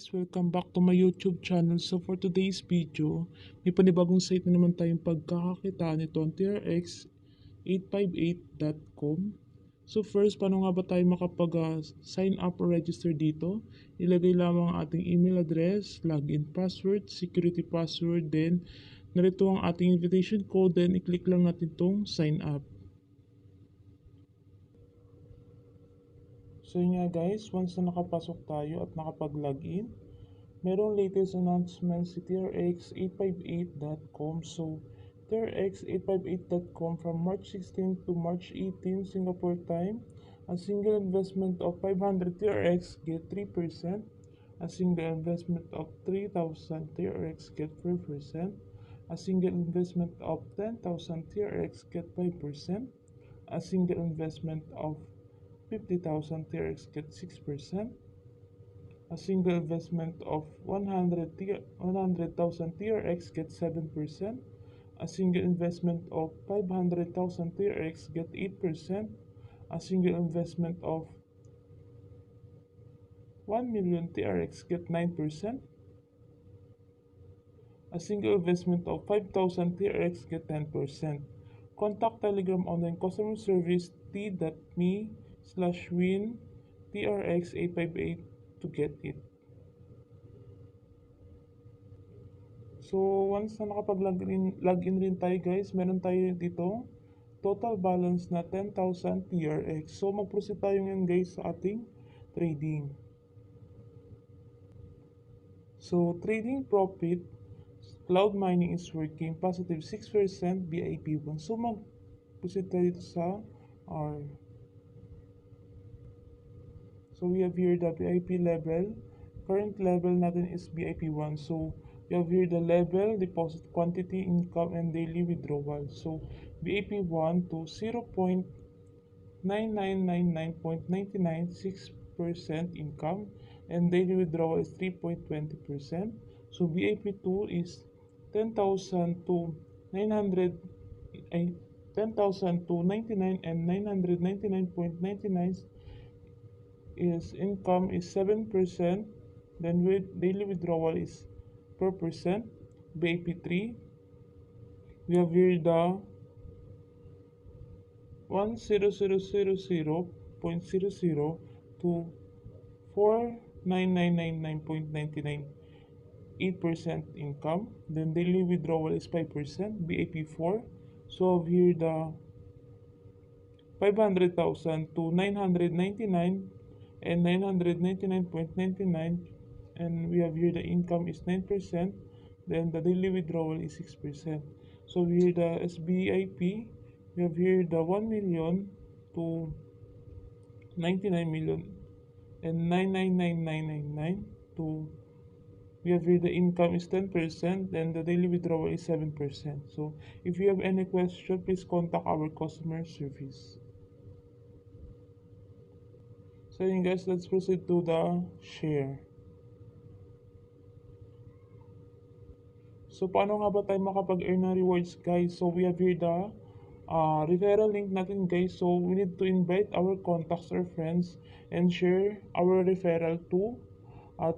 guys, welcome back to my YouTube channel. So for today's video, may panibagong site na naman tayong pagkakakitaan nito ang trx858.com. So first, paano nga ba tayo makapag-sign up or register dito? Ilagay lamang ang ating email address, login password, security password, then narito ang ating invitation code, then i-click lang natin itong sign up. So yun nga guys, once na nakapasok tayo at nakapag-login, merong latest announcement si trx858.com. So trx858.com from March 16 to March 18 Singapore time, a single investment of 500 TRX get 3%, a single investment of 3,000 TRX get 4%, a single investment of 10,000 TRX get 5%, a single investment of 50,000 TRX get 6%, a single investment of 100,000 TRX get 7%, a single investment of 500,000 TRX get 8%, a single investment of 1 million TRX get 9%, a single investment of 5,000 TRX get 10%. Contact Telegram online customer service t.me/win TRX858 to get it. So once na nakapag-login rin tayo guys, meron tayo dito total balance na 10,000 TRX. So mag-proceed tayo ngayon guys sa ating trading. So trading profit, cloud mining is working, positive 6% BIP1. So mag-proceed tayo dito sa R. So we have here the BIP level. Current level natin is BIP1. So we have here the level, deposit quantity, income, and daily withdrawal. So BIP1 to 0.9999.996% income, and daily withdrawal is 3.20%. So BIP2 is 10,000 to 900 10,000 to 99 and 999.99 is income is 7%, then with daily withdrawal is 4%. BIP3, we have here the 10000.00 to 49999.99 income, then daily withdrawal is 5%. BIP4, so have here the 500,000 to 999 and 999.99, and we have here the income is 9%, then the daily withdrawal is 6%. So here the SBIP, we have here the 1 million to 99 million and 999,999 to, we have here the income is 10%, then the daily withdrawal is 7%. So if you have any question, please contact our customer service. So yun guys, let's proceed to the share. So paano nga ba tayo makapag-earn ng rewards guys? So we have here the referral link natin guys. So we need to invite our contacts or friends and share our referral to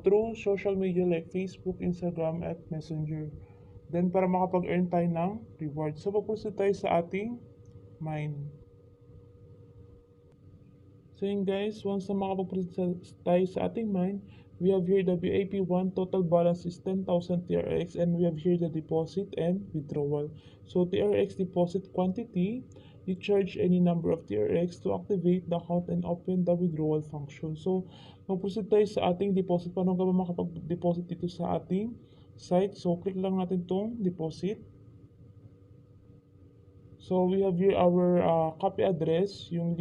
through social media like Facebook, Instagram, at Messenger. Then para makapag-earn tayo ng rewards. So mag-proceed tayo sa ating mine. So yun guys, once na makapag-proceed tayo sa ating mine, we have here the BIP1, total balance is 10,000 TRX, and we have here the deposit and withdrawal. So TRX deposit quantity, you charge any number of TRX to activate the account and open the withdrawal function. So mag-proceed tayo sa ating deposit. Paano ka ba makapag-deposit dito sa ating site? So click lang natin tong deposit. So we have here our copy address, yung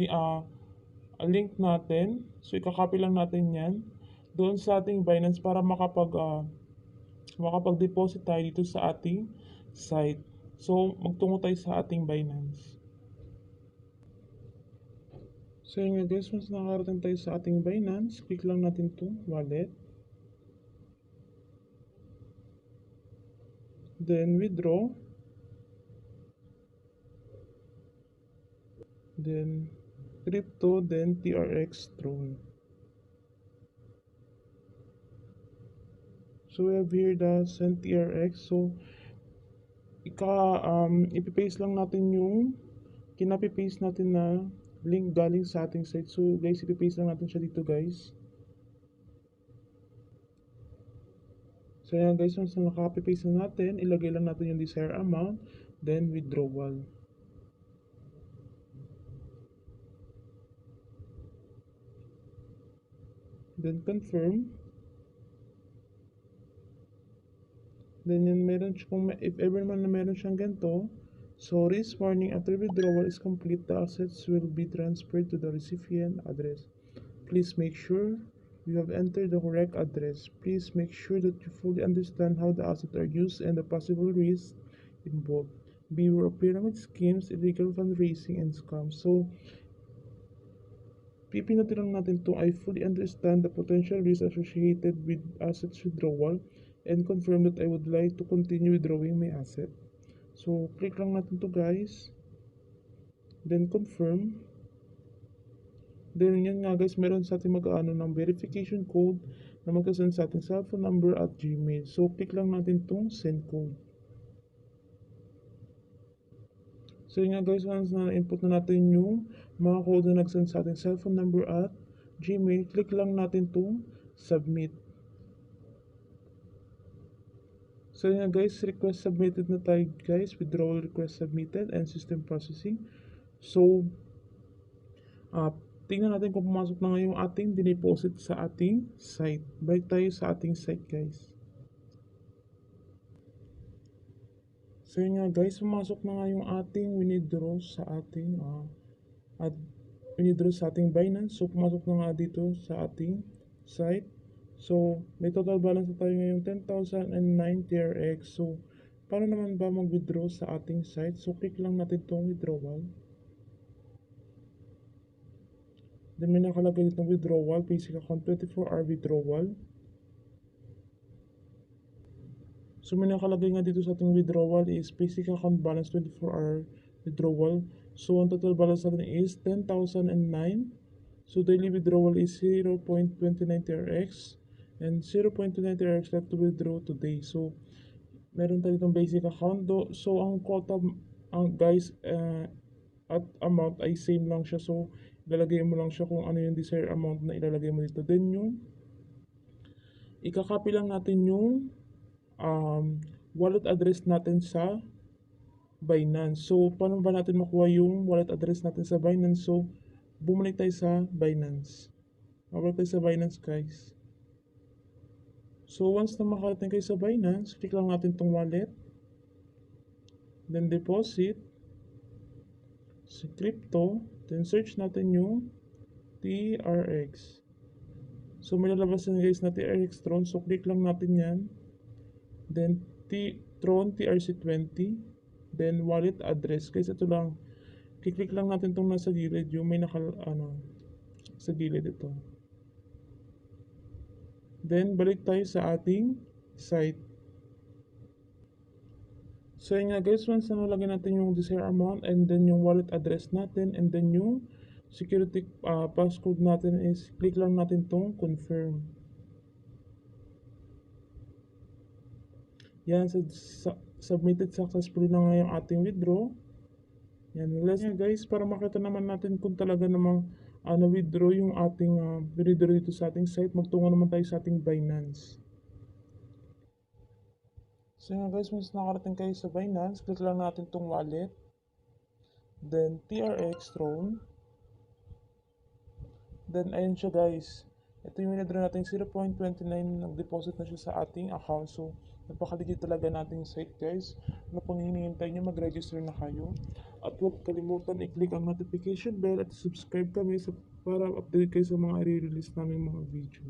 link natin. So ikakopy lang natin yan doon sa ating Binance para makapag-deposit tayo dito sa ating site. So magtungo tayo sa ating Binance. So yun nga guys, once nakarating tayo sa ating Binance, click lang natin to wallet, then withdraw, then crypto, then TRX Tron. So we have here the send TRX. So ipipaste lang natin yung kinapipaste natin na link galing sa ating site. So guys, ipipaste lang natin siya dito guys. So yan guys, once na nakapipaste na natin, ilagay lang natin yung desired amount, then withdrawal. Then confirm. Then yun, meron siya, if ever man na meron siyang ganito, so this warning, after withdrawal is complete, the assets will be transferred to the recipient address. Please make sure you have entered the correct address. Please make sure that you fully understand how the assets are used and the possible risks involved. Beware of pyramid schemes, illegal fundraising, and scams. So, pipindutin lang natin to I fully understand the potential risks associated with assets withdrawal and confirm that I would like to continue withdrawing my asset. So, click lang natin to guys. Then confirm. Then yan nga guys, meron sa ating mag-ano ng verification code na magkasend sa ating cellphone number at Gmail. So, click lang natin tong send code. So yun nga guys, once na input na natin yung mga code na nag-send sa ating cellphone number at Gmail, click lang natin itong submit. So yun nga guys, request submitted na tayo guys, withdrawal request submitted and system processing. So, tingnan natin kung pumasok na nga yung ating dineposit sa ating site. Balik tayo sa ating site guys. So yun nga guys, pumasok na nga yung ating withdraw sa ating withdraw sa ating Binance. So pumasok na nga dito sa ating site. So may total balance na tayo ngayon 10,009 TRX. So paano naman ba mag-withdraw sa ating site? So click lang natin itong withdrawal. Then may nakalagay ditong withdrawal, basic account 24-hour withdrawal. So may nakalagay nga dito sa ating withdrawal is basic account balance 24-hour withdrawal. So ang total balance natin is 10,009. So daily withdrawal is 0.29 TRX and 0.29 TRX left to withdraw today. So meron tayo itong basic account. So ang quota guys at amount ay same lang siya. So ilalagay mo lang siya kung ano yung desired amount na ilalagay mo dito. Then yung ikakopy lang natin yung wallet address natin sa Binance. So, paano ba natin makuha yung wallet address natin sa Binance? So, bumalik tayo sa Binance. Mabalik tayo sa Binance, guys. So, once na makarating kayo sa Binance, click lang natin tong wallet. Then, deposit. Sa crypto. Then, search natin yung TRX. So, may lalabas na guys na TRX Tron. So, click lang natin yan. Then Tron TRC20, then wallet address. Guys, ito lang. Kiklik lang natin tong nasa gilid, yung may sa gilid ito. Then balik tayo sa ating site. So yun nga guys, once na nalagyan natin yung desired amount and then yung wallet address natin and then yung security passcode natin is click lang natin tong confirm. Yan, submitted successfully na nga yung ating withdraw. Yan, let's guys, para makita naman natin kung talaga namang na-withdraw yung ating withdraw dito sa ating site, magtungo naman tayo sa ating Binance. So yan guys, once nakarating kayo sa Binance, click lang natin tong wallet. Then TRX Tron. Then ayun siya guys. Ito yung withdraw natin 0.29, nag-deposit na siya sa ating account. So napaka-legit talaga nating site guys. Ano pang hinihintay nyo, mag-register na kayo. At huwag kalimutan i-click ang notification bell at subscribe kami para update kayo sa mga i-release namin mga video.